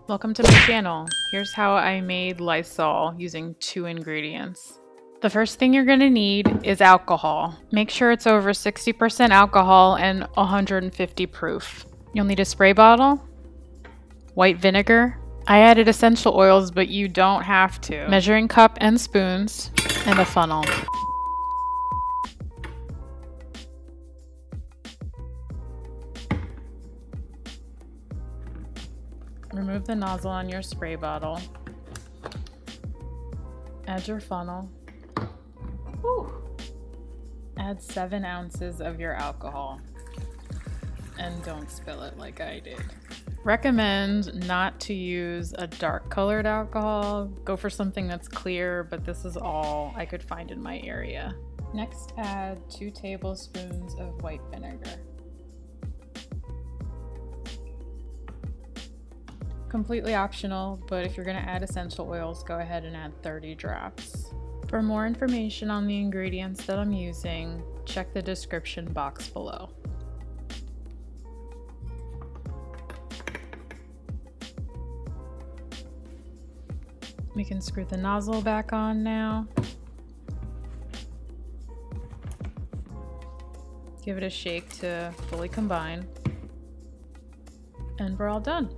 Welcome to my channel. Here's how I made Lysol using 2 ingredients. The first thing you're going to need is alcohol. Make sure it's over 60% alcohol and 150 proof. You'll need a spray bottle, white vinegar. I added essential oils, but you don't have to. Measuring cup and spoons, and a funnel. Remove the nozzle on your spray bottle. Add your funnel. Whew. Add 7 ounces of your alcohol. And don't spill it like I did. Recommend not to use a dark colored alcohol. Go for something that's clear, but this is all I could find in my area. Next, add 2 tablespoons of white vinegar. Completely optional, but if you're going to add essential oils, go ahead and add 30 drops. For more information on the ingredients that I'm using, check the description box below. We can screw the nozzle back on now. Give it a shake to fully combine. And we're all done.